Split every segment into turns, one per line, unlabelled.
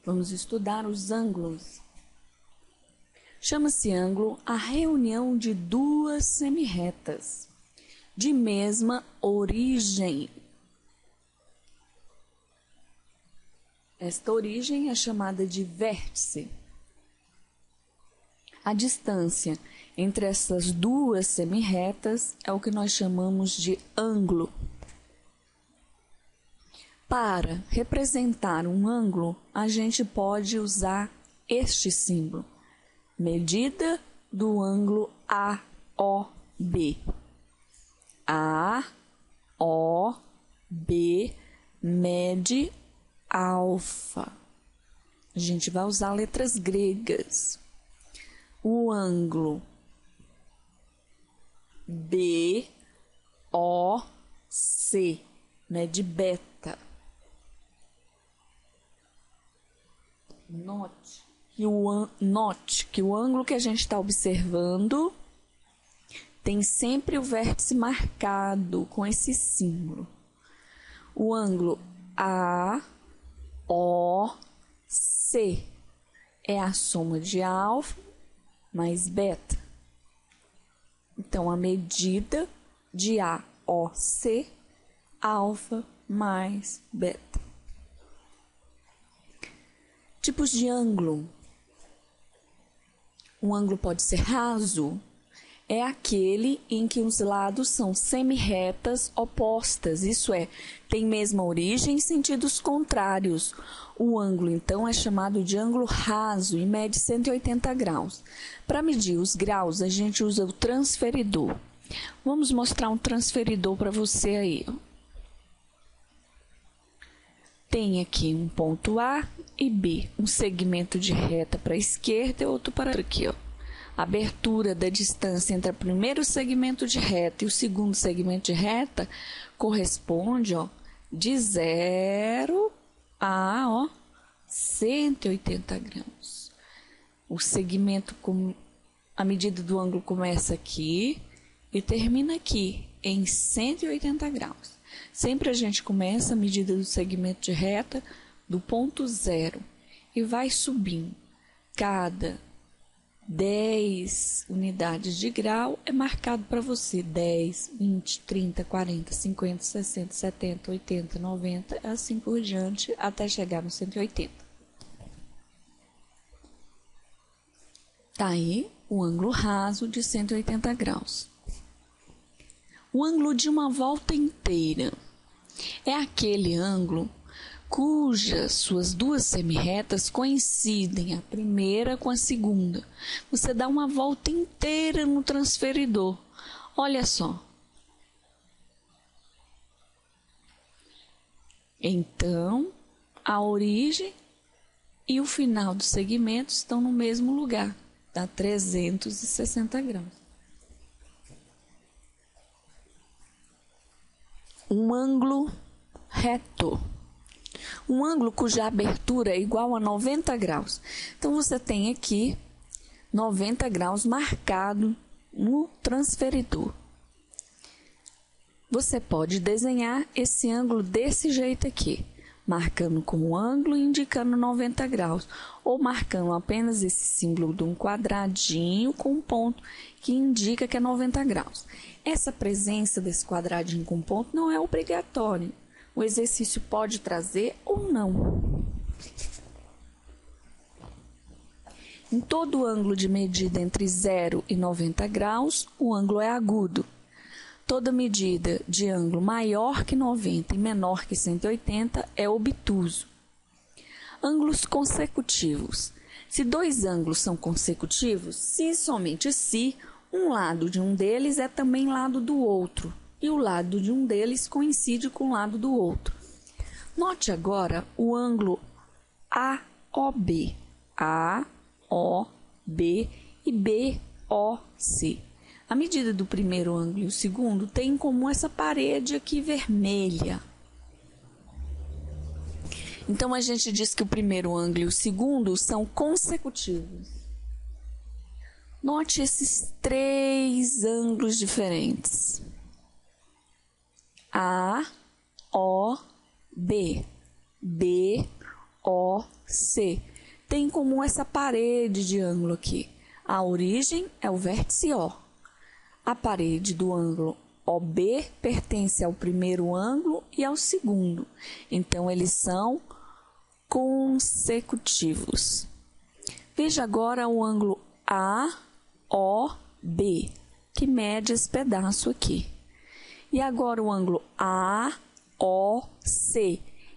Vamos estudar os ângulos. Chama-se ângulo a reunião de duas semirretas de mesma origem. Esta origem é chamada de vértice. A distância entre essas duas semirretas é o que nós chamamos de ângulo. Para representar um ângulo, a gente pode usar este símbolo. Medida do ângulo AOB. AOB mede alfa. A gente vai usar letras gregas. O ângulo BOC mede beta. Note que o ângulo que a gente está observando tem sempre o vértice marcado com esse símbolo. O ângulo AOC é a soma de alfa mais beta. Então, a medida de AOC, alfa mais beta. Tipos de ângulo. Um ângulo pode ser raso. É aquele em que os lados são semirretas opostas, isso é, tem mesma origem em sentidos contrários. O ângulo, então, é chamado de ângulo raso e mede 180 graus. Para medir os graus, a gente usa o transferidor. Vamos mostrar um transferidor para você aí. Tem aqui um ponto A e B, um segmento de reta para a esquerda e outro para aqui, ó. A abertura da distância entre o primeiro segmento de reta e o segundo segmento de reta corresponde, ó, de 0 a 180 graus. O segmento, a medida do ângulo começa aqui e termina aqui, em 180 graus. Sempre a gente começa a medida do segmento de reta do ponto 0 e vai subindo. Cada 10 unidades de grau é marcado para você 10, 20, 30, 40, 50, 60, 70, 80, 90, assim por diante, até chegar no 180. Tá aí o ângulo raso de 180 graus. O ângulo de uma volta inteira é aquele ângulo cujas suas duas semirretas coincidem, a primeira com a segunda. Você dá uma volta inteira no transferidor. Olha só. Então, a origem e o final do segmento estão no mesmo lugar, dá 360 graus. Um ângulo reto. Um ângulo cuja abertura é igual a 90 graus. Então, você tem aqui 90 graus marcado no transferidor. Você pode desenhar esse ângulo desse jeito aqui, marcando com o ângulo e indicando 90 graus, ou marcando apenas esse símbolo de um quadradinho com um ponto que indica que é 90 graus. Essa presença desse quadradinho com ponto não é obrigatório. O exercício pode trazer ou não. Em todo ângulo de medida entre 0 e 90 graus, o ângulo é agudo. Toda medida de ângulo maior que 90 e menor que 180 é obtuso. Ângulos consecutivos. Se dois ângulos são consecutivos, se e somente se, um lado de um deles é também lado do outro, e o lado de um deles coincide com o lado do outro. Note agora o ângulo AOB, AOB e BOC. A medida do primeiro ângulo e o segundo tem em comum essa parede aqui vermelha. Então, a gente diz que o primeiro ângulo e o segundo são consecutivos. Note esses três ângulos diferentes. A, O, B, B, OC. Tem em comum essa parede de ângulo aqui. A origem é o vértice O. A parede do ângulo OB pertence ao primeiro ângulo e ao segundo. Então, eles são consecutivos. Veja agora o ângulo AOB, que mede esse pedaço aqui. E agora o ângulo AOC,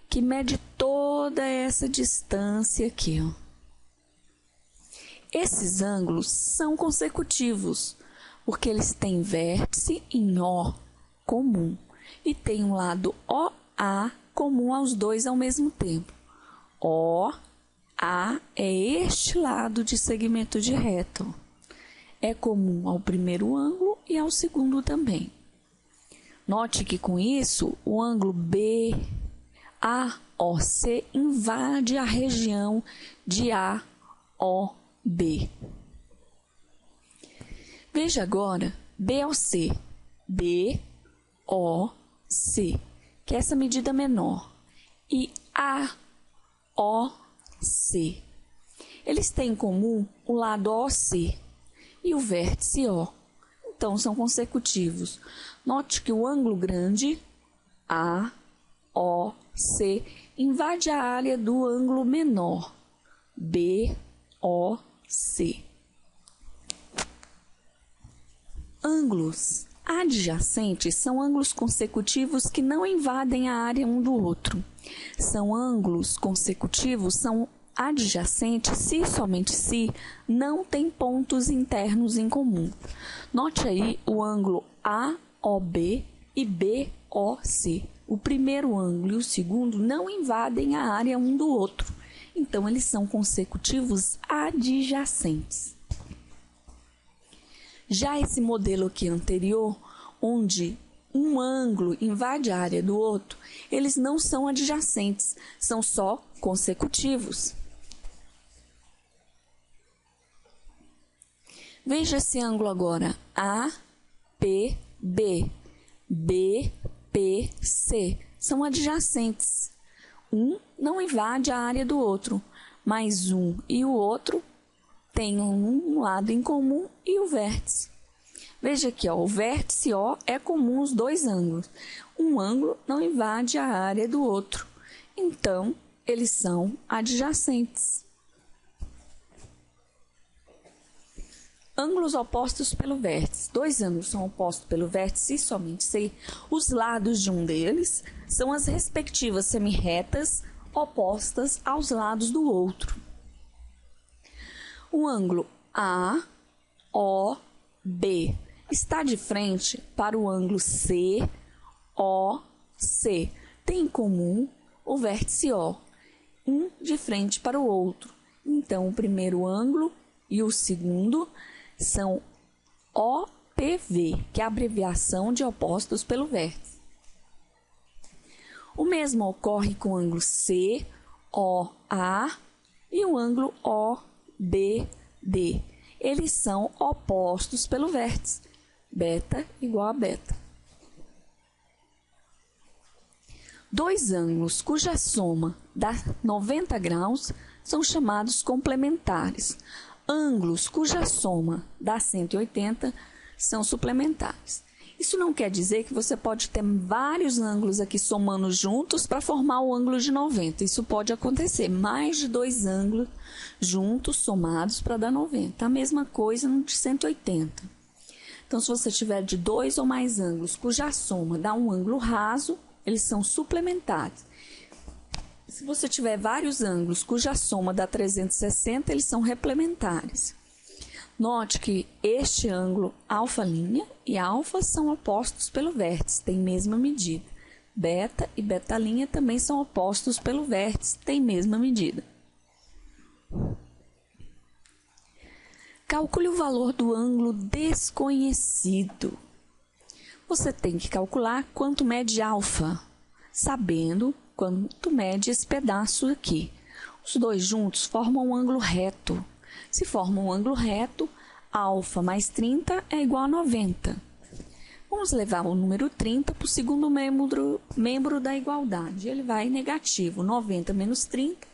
que mede toda essa distância aqui, ó. Esses ângulos são consecutivos, porque eles têm vértice em O comum e tem um lado OA comum aos dois ao mesmo tempo. OA é este lado de segmento de reta. É comum ao primeiro ângulo e ao segundo também. Note que com isso, o ângulo BAOC invade a região de AOB. Veja agora BOC, BOC, que é essa medida menor, e AOC. Eles têm em comum o lado OC e o vértice O. Então, são consecutivos. Note que o ângulo grande, AOC, invade a área do ângulo menor, BOC. Ângulos adjacentes são ângulos consecutivos que não invadem a área um do outro. São ângulos consecutivos, são adjacentes se e somente se não tem pontos internos em comum. Note aí o ângulo AOB e BOC. O primeiro ângulo e o segundo não invadem a área um do outro. Então, eles são consecutivos adjacentes. Já esse modelo aqui anterior, onde um ângulo invade a área do outro, eles não são adjacentes, são só consecutivos. Veja esse ângulo agora, APB, BPC, são adjacentes. Um não invade a área do outro, mas um e o outro têm um lado em comum e o vértice. Veja aqui, ó, o vértice O é comum aos dois ângulos. Um ângulo não invade a área do outro. Então, eles são adjacentes. Ângulos opostos pelo vértice. Dois ângulos são opostos pelo vértice e somente se os lados de um deles são as respectivas semirretas opostas aos lados do outro. O ângulo AOB está de frente para o ângulo COC. Tem em comum o vértice O, um de frente para o outro. Então, o primeiro ângulo e o segundo são OPV, que é a abreviação de opostos pelo vértice. O mesmo ocorre com o ângulo COA e o ângulo OBD. Eles são opostos pelo vértice. Beta igual a beta. Dois ângulos cuja soma dá 90 graus são chamados complementares. Ângulos cuja soma dá 180 são suplementares. Isso não quer dizer que você pode ter vários ângulos aqui somando juntos para formar o ângulo de 90. Isso pode acontecer, mais de dois ângulos juntos, somados, para dar 90. A mesma coisa no de 180. Então, se você tiver de dois ou mais ângulos cuja soma dá um ângulo raso, eles são suplementares. Se você tiver vários ângulos cuja soma dá 360, eles são replementares. Note que este ângulo alfa' e alfa são opostos pelo vértice, têm mesma medida. Beta e beta' também são opostos pelo vértice, têm mesma medida. Calcule o valor do ângulo desconhecido. Você tem que calcular quanto mede alfa, sabendo quanto mede esse pedaço aqui. Os dois juntos formam um ângulo reto. Se forma um ângulo reto, alfa mais 30 é igual a 90. Vamos levar o número 30 para o segundo membro da igualdade. Ele vai negativo. 90 menos 30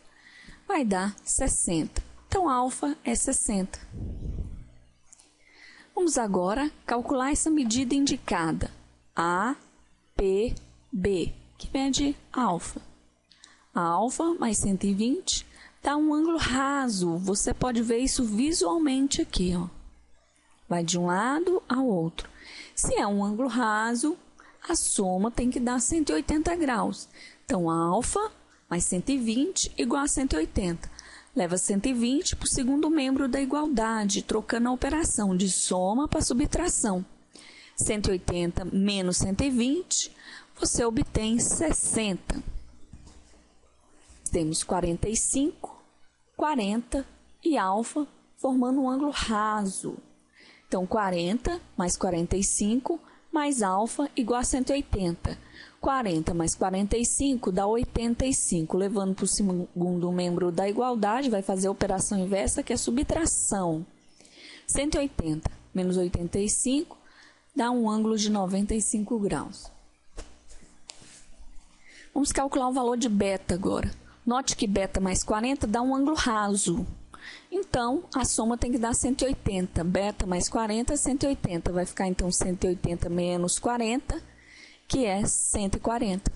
vai dar 60. Então, alfa é 60. Vamos agora calcular essa medida indicada, APB, que mede alfa. Alfa mais 120 dá um ângulo raso. Você pode ver isso visualmente aqui, ó. Vai de um lado ao outro. Se é um ângulo raso, a soma tem que dar 180 graus. Então, alfa mais 120 igual a 180. Leva 120 para o segundo membro da igualdade, trocando a operação de soma para subtração. 180 menos 120, você obtém 60. Temos 45, 40 e alfa formando um ângulo raso. Então, 40 mais 45 mais alfa igual a 180. 40 mais 45 dá 85. Levando para o segundo membro da igualdade, vai fazer a operação inversa, que é subtração. 180 menos 85 dá um ângulo de 95 graus. Vamos calcular o valor de beta agora. Note que beta mais 40 dá um ângulo raso. Então, a soma tem que dar 180. Beta mais 40 é 180. Vai ficar, então, 180 menos 40, que é 140.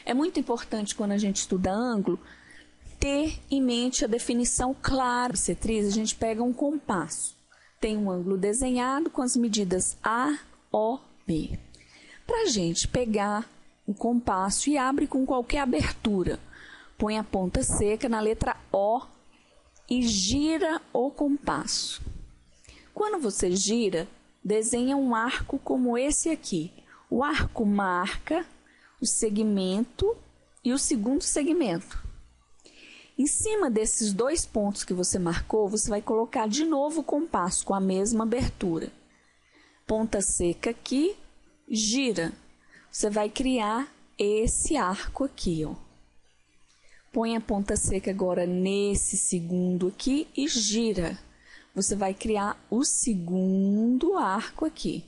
É muito importante, quando a gente estuda ângulo, ter em mente a definição clara. Bissetriz, a gente pega um compasso. Tem um ângulo desenhado com as medidas A, O, B. Para a gente pegar o compasso e abre com qualquer abertura. Põe a ponta seca na letra O e gira o compasso. Quando você gira, desenha um arco como esse aqui. O arco marca o segmento e o segundo segmento. Em cima desses dois pontos que você marcou, você vai colocar de novo o compasso com a mesma abertura. Ponta seca aqui, gira. Você vai criar esse arco aqui, ó. Põe a ponta seca agora nesse segundo aqui e gira. Você vai criar o segundo arco aqui.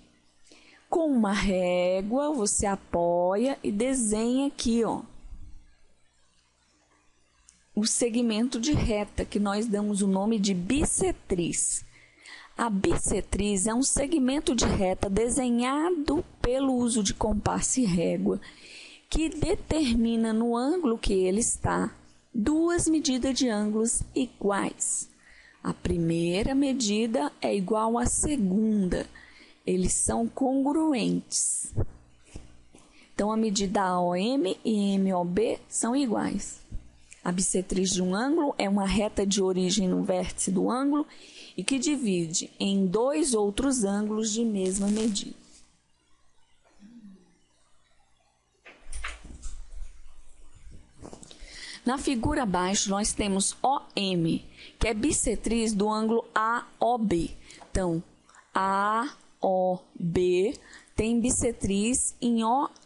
Com uma régua, você apoia e desenha aqui, ó, o segmento de reta, que nós damos o nome de bissetriz. A bissetriz é um segmento de reta desenhado pelo uso de compasso e régua, que determina no ângulo que ele está duas medidas de ângulos iguais. A primeira medida é igual à segunda. Eles são congruentes. Então, a medida AOM e MOB são iguais. A bissetriz de um ângulo é uma reta de origem no vértice do ângulo e que divide em dois outros ângulos de mesma medida. Na figura abaixo, nós temos OM, que é bissetriz do ângulo AOB. Então, AOB tem bissetriz em OM.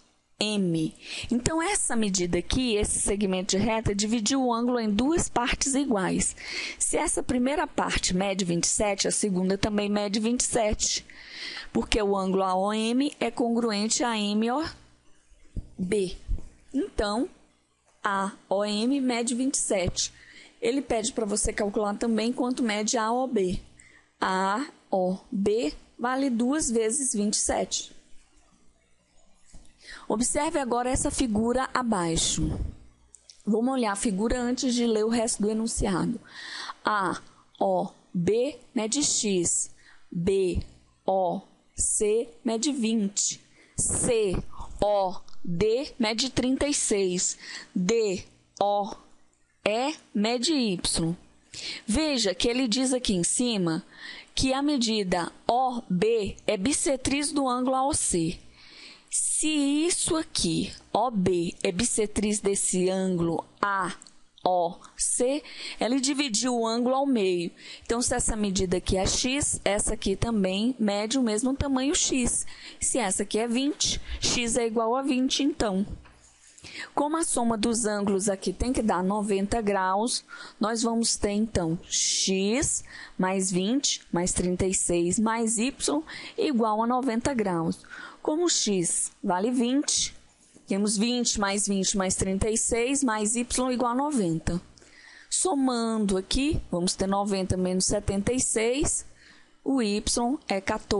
Então, essa medida aqui, esse segmento de reta, dividiu o ângulo em duas partes iguais. Se essa primeira parte mede 27, a segunda também mede 27, porque o ângulo AOM é congruente a MOB. Então, AOM mede 27. Ele pede para você calcular também quanto mede AOB. AOB vale 2 vezes 27. Observe agora essa figura abaixo. Vamos olhar a figura antes de ler o resto do enunciado. AOB mede X. BOC mede 20. COD mede 36. DOE mede Y. Veja que ele diz aqui em cima que a medida OB é bissetriz do ângulo AOC. Se isso aqui, OB, é bissetriz desse ângulo AOC, ela dividiu o ângulo ao meio. Então, se essa medida aqui é X, essa aqui também mede o mesmo tamanho X. Se essa aqui é 20, X é igual a 20, então. Como a soma dos ângulos aqui tem que dar 90 graus, nós vamos ter, então, X mais 20 mais 36 mais Y igual a 90 graus. Como X vale 20, Temos 20 mais 36, mais y igual a 90. Somando aqui, vamos ter 90 menos 76, o y é 14.